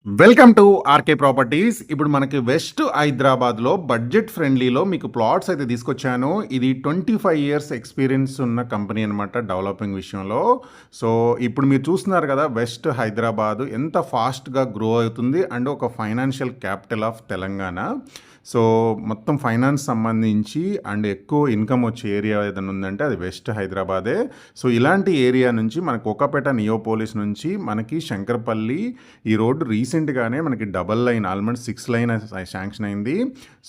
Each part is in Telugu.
Welcome to RK properties. ఇప్పుడు మనకి వెస్ట్ హైదరాబాద్లో బడ్జెట్ ఫ్రెండ్లీలో మీకు ప్లాట్స్ అయితే తీసుకొచ్చాను. ఇది 25 ఇయర్స్ ఎక్స్పీరియన్స్ ఉన్న కంపెనీ అనమాట డెవలపింగ్ విషయంలో. సో ఇప్పుడు మీరు చూస్తున్నారు కదా, వెస్ట్ హైదరాబాద్ ఎంత ఫాస్ట్గా గ్రో అవుతుంది అండ్ ఒక financial capital of Telangana. So మొత్తం ఫైనాన్స్ సంబంధించి అండ్ ఎక్కువ ఇన్కమ్ వచ్చే ఏరియా ఏదైనా ఉందంటే అది వెస్ట్ హైదరాబాదే. సో ఇలాంటి ఏరియా నుంచి మనకు కోకాపేట నియోపోలిస్ నుంచి మనకి శంకరపల్లి ఈ రోడ్డు రీసెంట్గానే మనకి double line almost 6 line sanction అయింది.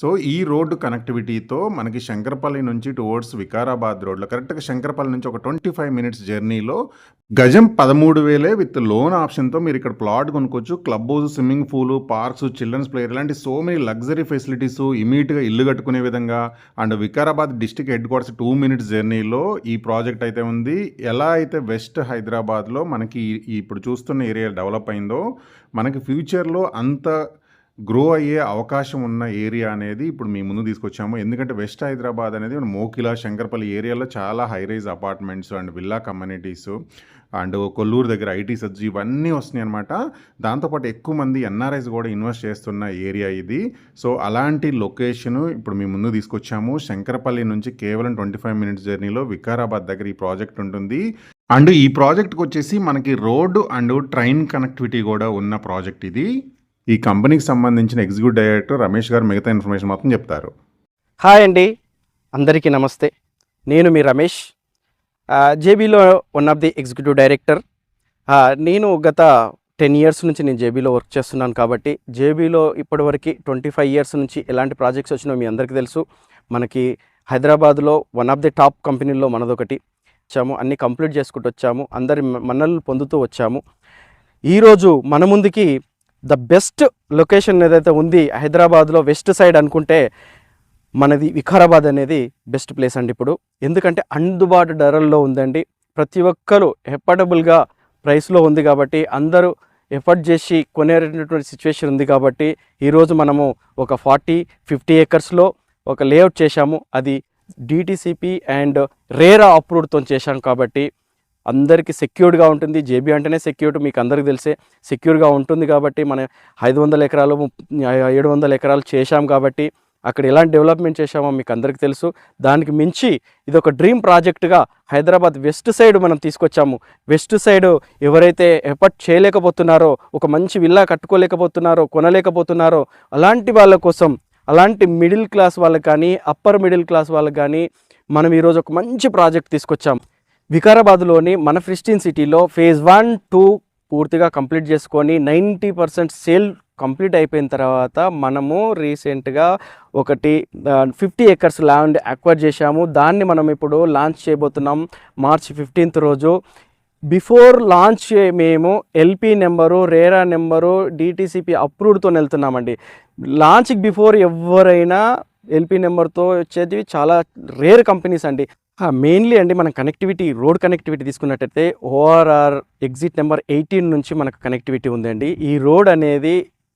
సో ఈ రోడ్డు కనెక్టివిటీతో మనకి శంకరపల్లి నుంచి టువర్డ్స్ వికారాబాద్ రోడ్లో కరెక్ట్గా శంకరపల్లి నుంచి ఒక 25 మినిట్స్ జర్నీలో గజం 13,000 విత్ లోన్ ఆప్షన్తో మీరు ఇక్కడ ప్లాట్ కొనుక్కోవచ్చు. Club house, swimming pool, parks, children's player ఇలాంటి సో మెనీ లగ్జరీ ఫెసిలిటీస్ ఇమీడియట్గా ఇల్లు కట్టుకునే విధంగా and Vikarabad district headquarters 2 minutes జర్నీలో ఈ ప్రాజెక్ట్ అయితే ఉంది. ఎలా అయితే వెస్ట్ హైదరాబాద్లో మనకి ఇప్పుడు చూస్తున్న ఏరియా డెవలప్ అయిందో మనకి ఫ్యూచర్లో అంత గ్రో అయ్యే అవకాశం ఉన్న ఏరియా అనేది ఇప్పుడు మీ ముందు తీసుకొచ్చాము. ఎందుకంటే వెస్ట్ హైదరాబాద్ అనేది మోకిలా, శంకరపల్లి ఏరియాలో చాలా high rise apartments and villa communities and Kollur దగ్గర ఐటీ సబ్జీ ఇవన్నీ వస్తున్నాయి అనమాట. దాంతోపాటు ఎక్కువ మంది ఎన్ఆర్ఐస్ కూడా ఇన్వెస్ట్ చేస్తున్న ఏరియా ఇది. సో అలాంటి లొకేషను ఇప్పుడు మీ ముందు తీసుకొచ్చాము. శంకరపల్లి నుంచి కేవలం 25 మినిట్స్ జర్నీలో వికారాబాద్ దగ్గర ఈ ప్రాజెక్ట్ ఉంటుంది. అండ్ ఈ ప్రాజెక్ట్కి వచ్చేసి మనకి రోడ్డు అండ్ ట్రైన్ కనెక్టివిటీ కూడా ఉన్న ప్రాజెక్ట్ ఇది. ఈ కంపెనీకి సంబంధించిన ఎగ్జిక్యూటివ్ డైరెక్టర్ రమేష్ గారు మిగతా ఇన్ఫర్మేషన్ మొత్తం చెప్తారు. హాయ్ అండి, అందరికీ నమస్తే. నేను మీ రమేష్, జేబీలో one of the executive director. నేను గత 10 ఇయర్స్ నుంచి నేను జేబీలో వర్క్ చేస్తున్నాను కాబట్టి జేబీలో ఇప్పటివరకు 25 ఇయర్స్ నుంచి ఎలాంటి ప్రాజెక్ట్స్ వచ్చినాయో మీ అందరికీ తెలుసు. మనకి హైదరాబాద్లో వన్ ఆఫ్ ది టాప్ కంపెనీల్లో మనదొకటి. వచ్చాము, అన్నీ కంప్లీట్ చేసుకుంటూ వచ్చాము, అందరి మన్ననలు పొందుతూ వచ్చాము. ఈరోజు మన ముందుకి ద బెస్ట్ లొకేషన్ ఏదైతే ఉంది హైదరాబాద్లో వెస్ట్ సైడ్ అనుకుంటే మనది వికారాబాద్ అనేది బెస్ట్ ప్లేస్ అండి ఇప్పుడు. ఎందుకంటే అందుబాటు ధరల్లో ఉందండి, ప్రతి ఒక్కరు ఎఫర్డబుల్గా ప్రైస్లో ఉంది కాబట్టి అందరూ ఎఫర్ట్ చేసి కొనేటటువంటి సిచ్యువేషన్ ఉంది కాబట్టి ఈరోజు మనము ఒక 40-50 ఏకర్స్లో ఒక లేఅవుట్ చేశాము. అది డిటిసిపి అండ్ రేరా అప్రూవ్డ్తో చేశాం కాబట్టి అందరికీ సెక్యూర్డ్గా ఉంటుంది. జేబీ అంటేనే సెక్యూర్డ్, మీకు అందరికీ తెలిసే సెక్యూర్గా ఉంటుంది కాబట్టి మనం 500 ఎకరాలు 700 ఎకరాలు చేశాం కాబట్టి అక్కడ ఎలాంటి డెవలప్మెంట్ చేశామో మీకు అందరికీ తెలుసు. దానికి మించి ఇది ఒక డ్రీమ్ ప్రాజెక్టుగా హైదరాబాద్ వెస్ట్ సైడ్ మనం తీసుకొచ్చాము. వెస్ట్ సైడ్ ఎవరైతే ఎఫర్ట్ చేయలేకపోతున్నారో, ఒక మంచి విల్లా కట్టుకోలేకపోతున్నారో, కొనలేకపోతున్నారో అలాంటి వాళ్ళ కోసం, అలాంటి మిడిల్ క్లాస్ వాళ్ళకి కానీ అప్పర్ మిడిల్ క్లాస్ వాళ్ళకి కానీ మనం ఈరోజు ఒక మంచి ప్రాజెక్ట్ తీసుకొచ్చాం. వికారాబాద్లోని మన ప్రిస్టీన్ సిటీలో ఫేజ్ 1-2 పూర్తిగా కంప్లీట్ చేసుకొని 90% సేల్ కంప్లీట్ అయిపోయిన తర్వాత మనము రీసెంట్గా ఒకటి 50 ఏకర్స్ ల్యాండ్ అక్వైర్ చేశాము. దాన్ని మనం ఇప్పుడు లాంచ్ చేయబోతున్నాం మార్చ్ 15th రోజు. బిఫోర్ లాంచ్ మేము LP number, RERA number, DTCP అప్రూవ్డ్తో వెళ్తున్నామండి. లాంచ్కి బిఫోర్ ఎవరైనా ఎల్పి నెంబర్తో వచ్చేది చాలా రేర్ కంపెనీస్ అండి. మెయిన్లీ అండి మనం కనెక్టివిటీ, రోడ్ కనెక్టివిటీ తీసుకున్నట్టయితే ఓఆర్ఆర్ ఎగ్జిట్ నెంబర్ 18 నుంచి మనకు కనెక్టివిటీ ఉందండి. ఈ రోడ్ అనేది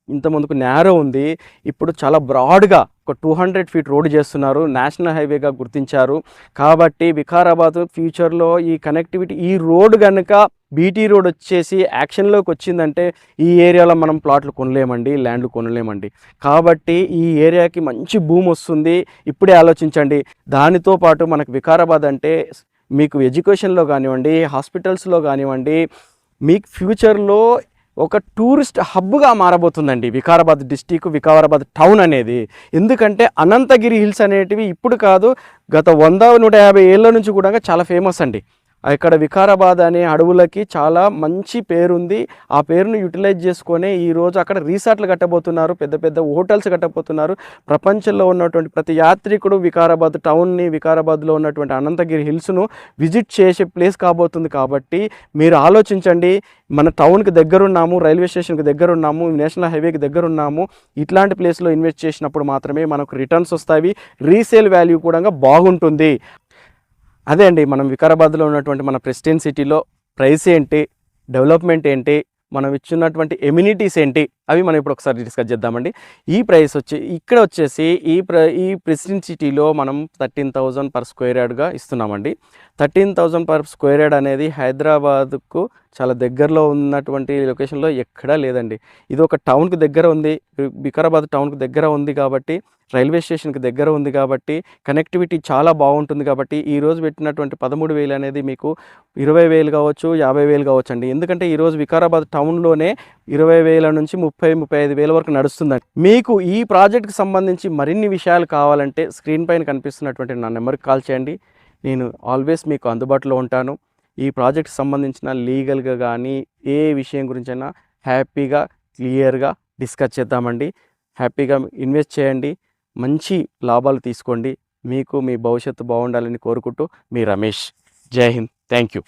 ఇంత ముందుకు నేరో ఉంది, ఇప్పుడు చాలా బ్రాడ్గా ఒక 200 ఫీట్ రోడ్ చేస్తున్నారు, నేషనల్ హైవేగా గుర్తించారు. కాబట్టి వికారాబాద్ ఫ్యూచర్లో ఈ కనెక్టివిటీ, ఈ రోడ్ కనుక బీటీ రోడ్ వచ్చేసి యాక్షన్లోకి వచ్చిందంటే ఈ ఏరియాలో మనం ప్లాట్లు కొనలేమండి, ల్యాండ్లు కొనలేమండి. కాబట్టి ఈ ఏరియాకి మంచి భూమి వస్తుంది, ఇప్పుడే ఆలోచించండి. దానితో పాటు మనకు వికారాబాద్ అంటే మీకు ఎడ్యుకేషన్లో కానివ్వండి, హాస్పిటల్స్లో కానివ్వండి, మీకు ఫ్యూచర్లో ఒక టూరిస్ట్ హబ్గా మారబోతుందండి వికారాబాద్ డిస్టిక్, వికారాబాద్ టౌన్ అనేది. ఎందుకంటే అనంతగిరి హిల్స్ అనేటివి ఇప్పుడు కాదు, గత 100-150 ఏళ్ళ నుంచి కూడా చాలా ఫేమస్ అండి. ఇక్కడ వికారాబాద్ అనే అడవులకి చాలా మంచి పేరుంది. ఆ పేరును యూటిలైజ్ చేసుకొని ఈరోజు అక్కడ రిసార్ట్లు కట్టబోతున్నారు, పెద్ద పెద్ద హోటల్స్ కట్టబోతున్నారు. ప్రపంచంలో ఉన్నటువంటి ప్రతి యాత్రికుడు వికారాబాద్ టౌన్ని, వికారాబాద్లో ఉన్నటువంటి అనంతగిరి హిల్స్ను విజిట్ చేసే ప్లేస్ కాబోతుంది. కాబట్టి మీరు ఆలోచించండి, మన టౌన్కి దగ్గరున్నాము, రైల్వే స్టేషన్కి దగ్గరున్నాము, నేషనల్ హైవేకి దగ్గరున్నాము. ఇట్లాంటి ప్లేస్లో ఇన్వెస్ట్ చేసినప్పుడు మాత్రమే మనకు రిటర్న్స్ వస్తాయి, రీసేల్ వాల్యూ కూడా బాగుంటుంది. అదే అండి మనం వికారాబాద్లో ఉన్నటువంటి మన ప్రెస్టీన్ సిటీలో ప్రైస్ ఏంటి, డెవలప్మెంట్ ఏంటి, మనం ఇచ్చినటువంటి ఎమ్యూనిటీస్ ఏంటి, అవి మనం ఇప్పుడు ఒకసారి డిస్కస్ చేద్దామండి. ఈ ప్రైస్ ఇక్కడ వచ్చేసి ఈ ప్రెసిడెంట్ సిటీలో మనం 13,000 పర్ స్క్వేర్ యార్డ్గా ఇస్తున్నామండి. 13,000 పర్ స్క్వేర్ యార్డ్ అనేది హైదరాబాద్కు చాలా దగ్గరలో ఉన్నటువంటి లొకేషన్లో ఎక్కడా లేదండి. ఇది ఒక టౌన్కి దగ్గర ఉంది, వికారాబాద్ టౌన్కి దగ్గర ఉంది కాబట్టి, రైల్వే స్టేషన్కి దగ్గర ఉంది కాబట్టి, కనెక్టివిటీ చాలా బాగుంటుంది కాబట్టి ఈరోజు పెట్టినటువంటి 13,000 అనేది మీకు 20,000 కావచ్చు, 50,000 కావచ్చు అండి. ఎందుకంటే ఈరోజు వికారాబాద్ టౌన్లోనే 20,000 నుంచి 30,000-35,000 వరకు నడుస్తుందండి. మీకు ఈ ప్రాజెక్ట్కి సంబంధించి మరిన్ని విషయాలు కావాలంటే స్క్రీన్ పైన కనిపిస్తున్నటువంటి నా నెంబర్కి కాల్ చేయండి. నేను ఆల్వేస్ మీకు అందుబాటులో ఉంటాను. ఈ ప్రాజెక్ట్కి సంబంధించిన లీగల్గా కానీ ఏ విషయం గురించైనా హ్యాపీగా క్లియర్గా డిస్కస్ చేద్దామండి. హ్యాపీగా ఇన్వెస్ట్ చేయండి, మంచి లాభాలు తీసుకోండి. మీకు మీ భవిష్యత్తు బాగుండాలని కోరుకుంటూ మీ రమేష్. జై హింద్. Thank you.